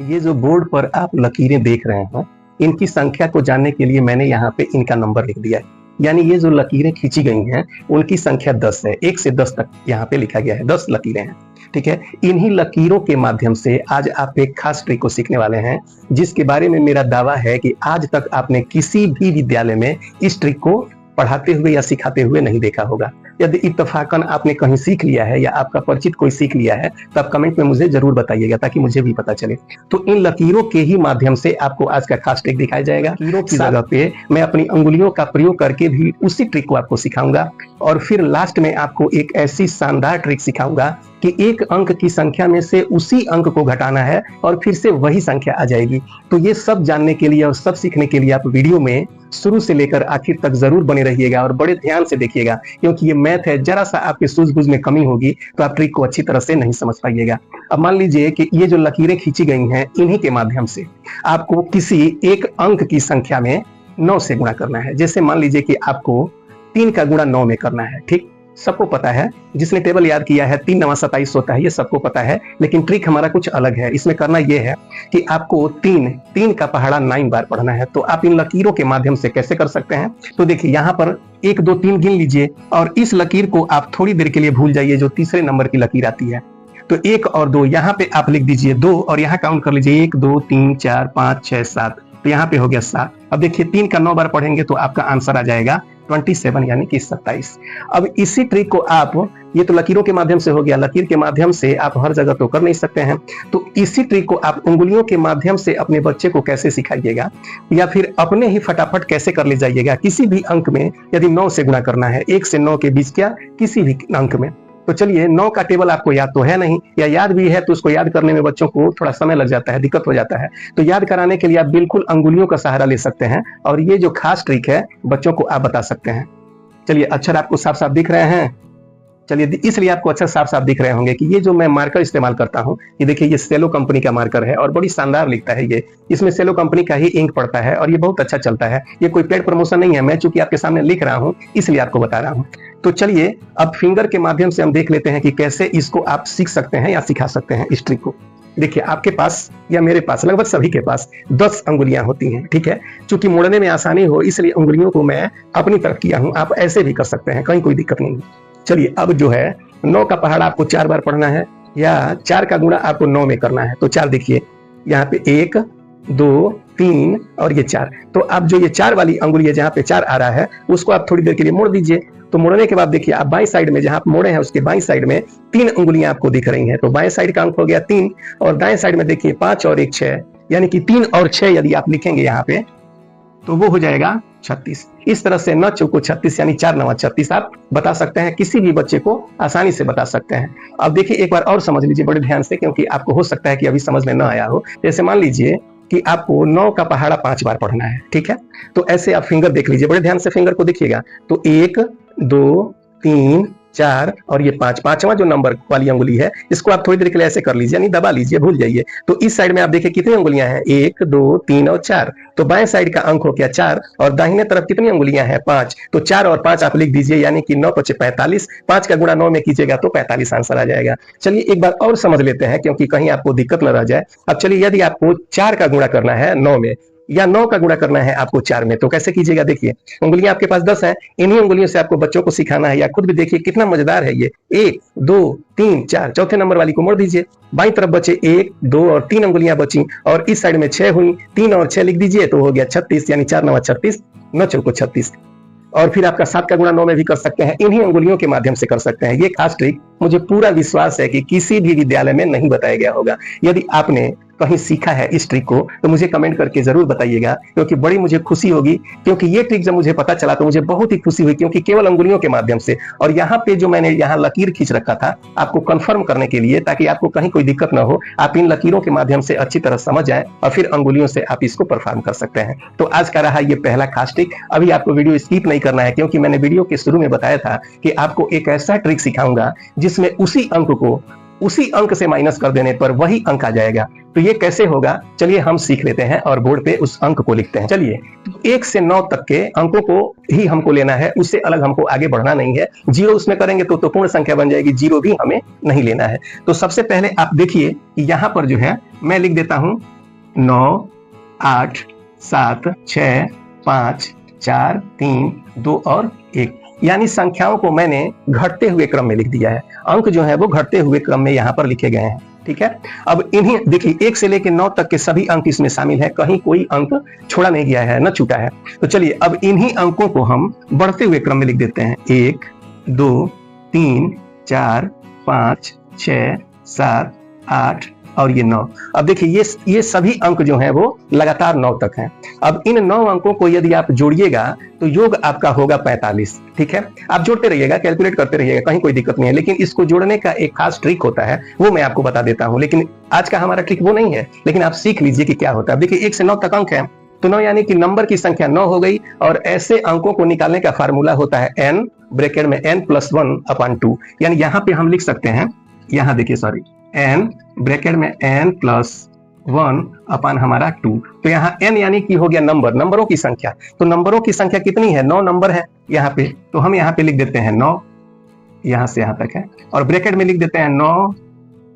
ये जो बोर्ड पर आप लकीरें देख रहे हैं, इनकी संख्या को जानने के लिए मैंने यहाँ पे इनका नंबर लिख दिया है। यानी ये जो लकीरें खींची गई हैं, उनकी संख्या 10 है। 1 से 10 तक यहाँ पे लिखा गया है, 10 लकीरें हैं। ठीक है, इन्हीं लकीरों के माध्यम से आज आप एक खास ट्रिक को सीखने वाले हैं, जिसके बारे में मेरा दावा है कि आज तक आपने किसी भी विद्यालय में इस ट्रिक को पढ़ाते हुए या सिखाते हुए नहीं देखा होगा। यदि इत्तफाकन आपने कहीं सीख लिया है या आपका परिचित कोई सीख लिया है, तो आप कमेंट में मुझे जरूर बताइएगा ताकि मुझे भी पता चले। तो इन लकीरों के ही माध्यम से आपको आज का खास ट्रिक दिखाया जाएगा। लकीरों की जगह पे मैं अपनी अंगुलियों का प्रयोग करके भी उसी ट्रिक को आपको सिखाऊंगा, और फिर लास्ट में आपको एक ऐसी शानदार ट्रिक सिखाऊंगा कि एक अंक की संख्या में से उसी अंक को घटाना है और फिर से वही संख्या आ जाएगी। तो ये सब जानने के लिए और सब सीखने के लिए आप वीडियो में शुरू से लेकर आखिर तक जरूर बने रहिएगा और बड़े ध्यान से देखिएगा, क्योंकि ये मैथ है। जरा सा आपके सूझबूझ में कमी होगी तो आप ट्रिक को अच्छी तरह से नहीं समझ पाइएगा। अब मान लीजिए कि ये जो लकीरें खींची गई हैं, इन्हीं के माध्यम से आपको किसी एक अंक की संख्या में 9 से गुणा करना है। जैसे मान लीजिए कि आपको 3 का गुणा 9 में करना है। ठीक, सबको पता है, जिसने टेबल याद किया है 3 9 27 होता है, ये सबको पता है। लेकिन ट्रिक हमारा कुछ अलग है। इसमें करना यह है कि आपको 3 का पहाड़ा 9 बार पढ़ना है। तो आप इन लकीरों के माध्यम से कैसे कर सकते हैं, तो देखिए यहाँ पर 1 2 3 गिन लीजिए और इस लकीर को आप थोड़ी देर के लिए भूल जाइए, जो तीसरे नंबर की लकीर आती है। तो 1 और 2 यहाँ पे आप लिख दीजिए 2 और यहाँ काउंट कर लीजिए 1 2 3 4 5 6 7। तो यहाँ पे हो गया 7। अब देखिए 3 का 9 बार पढ़ेंगे तो आपका आंसर आ जाएगा 27, यानी कि 27। अब इसी ट्रिक को आप, ये तो लकीरों के माध्यम से हो गया, लकीर के माध्यम से आप हर जगह तो कर नहीं सकते हैं। तो इसी ट्रिक को आप उंगलियों के माध्यम से अपने बच्चे को कैसे सिखाइएगा, या फिर अपने ही फटाफट कैसे कर ले जाइएगा। किसी भी अंक में यदि 9 से गुणा करना है, 1 से 9 के बीच, क्या किसी भी अंक में, तो चलिए 9 का टेबल आपको याद तो है नहीं, या याद भी है तो उसको याद करने में बच्चों को थोड़ा समय लग जाता है, दिक्कत हो जाता है। तो याद कराने के लिए आप बिल्कुल अंगुलियों का सहारा ले सकते हैं और ये जो खास ट्रिक है बच्चों को आप बता सकते हैं। चलिए, अक्षर आपको साफ साफ दिख रहे हैं? चलिए, इसलिए आपको अक्षर साफ साफ दिख रहे होंगे कि ये जो मैं मार्कर इस्तेमाल करता हूँ, ये देखिए, ये सेलो कंपनी का मार्कर है और बड़ी शानदार लिखता है ये। इसमें सेलो कंपनी का ही इंक पड़ता है और ये बहुत अच्छा चलता है। ये कोई पेड प्रमोशन नहीं है, मैं चूंकि आपके सामने लिख रहा हूँ इसलिए आपको बता रहा हूँ। तो चलिए, अब फिंगर के माध्यम से हम देख लेते हैं कि कैसे इसको आप सीख सकते हैं या सिखा सकते हैं इस ट्रिक को। देखिए, आपके पास या मेरे पास, लगभग सभी के पास 10 अंगुलियां होती हैं। ठीक है, चूंकि मोड़ने में आसानी हो इसलिए उंगलियों को मैं अपनी तरफ किया हूं। आप ऐसे भी कर सकते हैं, कहीं कोई दिक्कत नहीं। चलिए, अब जो है 9 का पहाड़ा आपको 4 बार पढ़ना है, या 4 का गुणा आपको 9 में करना है। तो 4 देखिए, यहाँ पे 1 2 3 और ये 4। तो अब जो ये 4 वाली अंगुली है, जहाँ पे 4 आ रहा है, उसको आप थोड़ी देर के लिए मोड़ दीजिए। तो मोड़ने के बाद देखिए, आप बाईं साइड में जहां आप मोड़े हैं उसके बाईं साइड में 3 अंगुलियां आपको दिख रही हैं। तो बाएं साइड का अंक हो गया 3, और दाएं साइड में देखिए 5 और 1 6, यानी कि 3 और 6 यदि आप लिखेंगे यहाँ पे तो वो हो जाएगा 36। इस तरह से 9 चौको 36, यानी 4 9 36 आप बता सकते हैं, किसी भी बच्चे को आसानी से बता सकते हैं। अब देखिए, एक बार और समझ लीजिए बड़े ध्यान से, क्योंकि आपको हो सकता है कि अभी समझ में न आया हो। जैसे मान लीजिए कि आपको 9 का पहाड़ा 5 बार पढ़ना है। ठीक है, तो ऐसे आप फिंगर देख लीजिए, बड़े ध्यान से फिंगर को देखिएगा। तो 1 2 3 4 और ये 5, पांचवा जो नंबर वाली अंगुली है, इसको आप थोड़ी देर के लिए ऐसे कर लीजिए, यानी दबा लीजिए, भूल जाइए। तो इस साइड में आप देखिए कितनी अंगुलियां हैं, 1 2 3 और 4। तो बाएं साइड का अंक हो गया 4, और दाहिने तरफ कितनी अंगुलियां हैं, 5। तो 4 और 5 आप लिख दीजिए, यानी कि 9 5 45। 5 का गुणा 9 में कीजिएगा तो 45 आंसर आ जाएगा। चलिए, एक बार और समझ लेते हैं, क्योंकि कहीं आपको दिक्कत न रह जाए। अब चलिए, यदि आपको 4 का गुणा करना है 9 में, या 9 का गुणा करना है आपको 4 में, तो कैसे कीजिएगा? देखिए, उंगलियां आपके पास 10 हैं, इन्हीं उंगलियों से आपको बच्चों को सिखाना है, या खुद भी देखिए कितना मजेदार है ये। 1 2 3 4, चौथे नंबर वाली को मोड़ दीजिए। बाईं तरफ बचे 1 2 और 3 अंगुलियां बची, और इस साइड में 6 हुई, 3 और 6 लिख दीजिए तो हो गया 36, यानी 4 9 36, 9 चौको 36। और फिर आपका 7 का गुणा 9 में भी कर सकते हैं, इन्हीं अंगुलियों के माध्यम से कर सकते हैं। ये खास ट्रिक मुझे पूरा विश्वास है कि किसी भी विद्यालय में नहीं बताया गया होगा। यदि आपने कहीं सीखा है इस ट्रिक को तो मुझे कमेंट करके जरूर बताइएगा, क्योंकि बड़ी मुझे खुशी होगी। क्योंकि ये ट्रिक जब मुझे पता चला तो मुझे बहुत ही खुशी हुई, क्योंकि केवल अंगुलियों के माध्यम से। और यहाँ पे जो मैंने यहाँ लकीर खींच रखा था आपको कंफर्म करने के लिए, ताकि आपको कहीं कोई दिक्कत ना हो, आप इन लकीरों के माध्यम से अच्छी तरह समझ जाए और फिर अंगुलियों से आप इसको परफॉर्म कर सकते हैं। तो आज का रहा ये पहला खास ट्रिक। अभी आपको वीडियो स्किप नहीं करना है, क्योंकि मैंने वीडियो के शुरू में बताया था कि आपको एक ऐसा ट्रिक सिखाऊंगा जिसमें उसी अंक को उसी अंक से माइनस कर देने पर वही अंक आ जाएगा। तो ये कैसे होगा, चलिए हम सीख लेते हैं और बोर्ड पे उस अंक को लिखते हैं। चलिए, तो 1 से 9 तक के अंकों को ही हमको लेना है, उससे अलग हमको आगे बढ़ना नहीं है। 0 उसमें करेंगे तो पूर्ण संख्या बन जाएगी, 0 भी हमें नहीं लेना है। तो सबसे पहले आप देखिए यहाँ पर जो है मैं लिख देता हूं 9, 8, 7, 6, 5, 4, 3, 2 और 1, यानी संख्याओं को मैंने घटते हुए क्रम में लिख दिया है। अंक जो है वो घटते हुए क्रम में यहाँ पर लिखे गए हैं। ठीक है, अब इन्हीं देखिए 1 से लेकर 9 तक के सभी अंक इसमें शामिल है, कहीं कोई अंक छोड़ा नहीं गया है, न छूटा है। तो चलिए अब इन्हीं अंकों को हम बढ़ते हुए क्रम में लिख देते हैं। 1, 2, 3, 4, 5, 6, 7, 8 और ये 9। अब देखिए ये सभी अंक जो हैं वो लगातार 9 तक हैं। अब इन 9 अंकों को यदि आप जोड़िएगा तो योग आपका होगा 45। ठीक है, आप जोड़ते रहिएगा, कैलकुलेट करते रहिएगा, कहीं कोई दिक्कत नहीं है। लेकिन इसको जोड़ने का एक खास ट्रिक होता है, वो मैं आपको बता देता हूं। लेकिन आज का हमारा ट्रिक वो नहीं है, लेकिन आप सीख लीजिए कि क्या होता है। देखिए 1 से 9 तक अंक है, तो 9 यानी कि नंबर की संख्या 9 हो गई। और ऐसे अंकों को निकालने का फार्मूला होता है n ब्रैकेट में n+1/2, यानी यहां पे हम लिख सकते हैं, यहां देखिए सॉरी, n ब्रैकेट में n+1 हमारा 2। तो यहाँ n यानी कि हो गया नंबरों की संख्या। तो नंबरों की संख्या कितनी है, 9 नंबर है यहाँ पे। तो हम यहाँ पे लिख देते हैं 9, यहाँ से यहाँ तक है, और ब्रैकेट में लिख देते हैं 9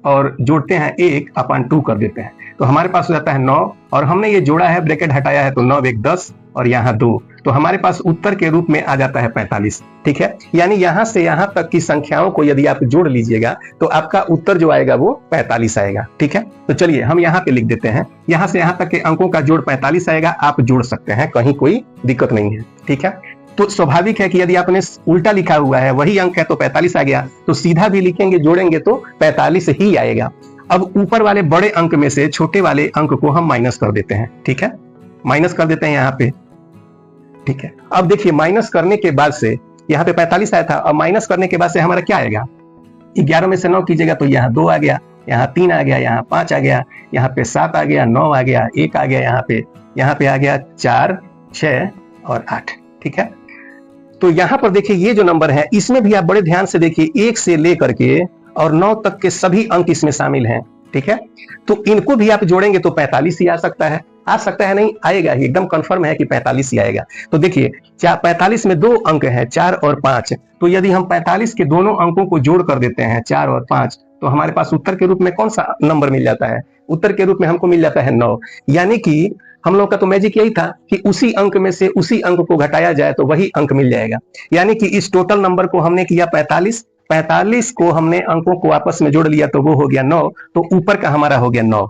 और जोड़ते हैं 1/2 कर देते हैं। तो हमारे पास हो जाता है 9, और हमने ये जोड़ा है, ब्रैकेट हटाया है, तो 9 1 10 और यहाँ 2। तो हमारे पास उत्तर के रूप में आ जाता है 45। ठीक है, यानी यहाँ से यहाँ तक की संख्याओं को यदि आप जोड़ लीजिएगा तो आपका उत्तर जो आएगा वो 45 आएगा। ठीक है, तो चलिए हम यहाँ पे लिख देते हैं, यहाँ से यहाँ तक के अंकों का जोड़ 45 आएगा। आप जोड़ सकते हैं, कहीं कोई दिक्कत नहीं है। ठीक है, तो स्वाभाविक है कि यदि आपने उल्टा लिखा हुआ है, वही अंक है तो 45 आ गया, तो सीधा भी लिखेंगे, जोड़ेंगे तो 45 ही आएगा। अब ऊपर वाले बड़े अंक में से छोटे वाले अंक को हम माइनस कर देते हैं। ठीक है, माइनस कर देते हैं यहाँ पे। ठीक है, अब देखिए माइनस करने के बाद से यहाँ पे 45 आया था, अब माइनस करने के बाद से हमारा क्या आएगा, 11 में से 9 कीजिएगा तो यहाँ 2 आ गया, यहाँ 3 आ गया, यहाँ 5 आ गया, यहाँ पे 7 आ गया, 9 आ गया, 1 आ गया, यहाँ पे आ गया 4, 6 और 8। ठीक है, तो यहाँ पर देखिए ये जो नंबर है इसमें भी आप बड़े ध्यान से देखिए, 1 से लेकर के और 9 तक के सभी अंक इसमें शामिल हैं। ठीक है, तो इनको भी आप जोड़ेंगे तो 45 ही आ सकता है, नहीं आएगा ही, एकदम कंफर्म है कि 45 ही आएगा। तो देखिए 45 में 2 अंक है, 4 और 5। तो यदि हम 45 के दोनों अंकों को जोड़ कर देते हैं, 4 और 5, तो हमारे पास उत्तर के रूप में कौन सा नंबर मिल जाता है, उत्तर के रूप में हमको मिल जाता है 9। यानी कि हम लोग का तो मैजिक यही था कि उसी अंक में से उसी अंक को घटाया जाए तो वही अंक मिल जाएगा। यानी कि इस टोटल नंबर को हमने किया 45 को हमने अंकों को आपस में जोड़ लिया तो वो हो गया 9, तो ऊपर का हमारा हो गया 9।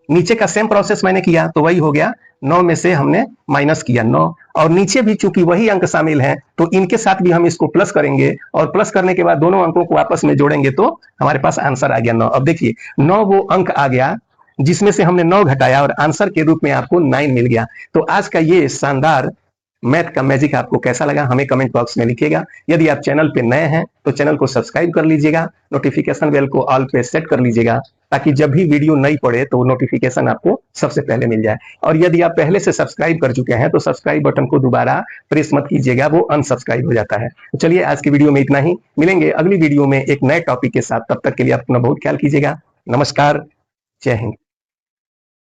नीचे का सेम प्रोसेस मैंने किया तो वही हो गया, 9 में से हमने माइनस किया 9, और नीचे भी चूंकि वही अंक शामिल हैं तो इनके साथ भी हम इसको प्लस करेंगे, और प्लस करने के बाद दोनों अंकों को आपस में जोड़ेंगे तो हमारे पास आंसर आ गया 9। अब देखिए 9 वो अंक आ गया जिसमें से हमने 9 घटाया और आंसर के रूप में आपको 9 मिल गया। तो आज का ये शानदार मैथ का मैजिक आपको कैसा लगा हमें कमेंट बॉक्स में लिखिएगा। यदि आप चैनल पे नए हैं तो चैनल को सब्सक्राइब कर लीजिएगा, नोटिफिकेशन बेल को ऑल पे सेट कर लीजिएगा, ताकि जब भी वीडियो नई पड़े तो नोटिफिकेशन आपको सबसे पहले मिल जाए। और यदि आप पहले से सब्सक्राइब कर चुके हैं तो सब्सक्राइब बटन को दोबारा प्रेस मत कीजिएगा, वो अनसब्सक्राइब हो जाता है। तो चलिए आज की वीडियो में इतना ही, मिलेंगे अगली वीडियो में एक नए टॉपिक के साथ। तब तक के लिए अपना बहुत ख्याल कीजिएगा। नमस्कार, जय हिंद।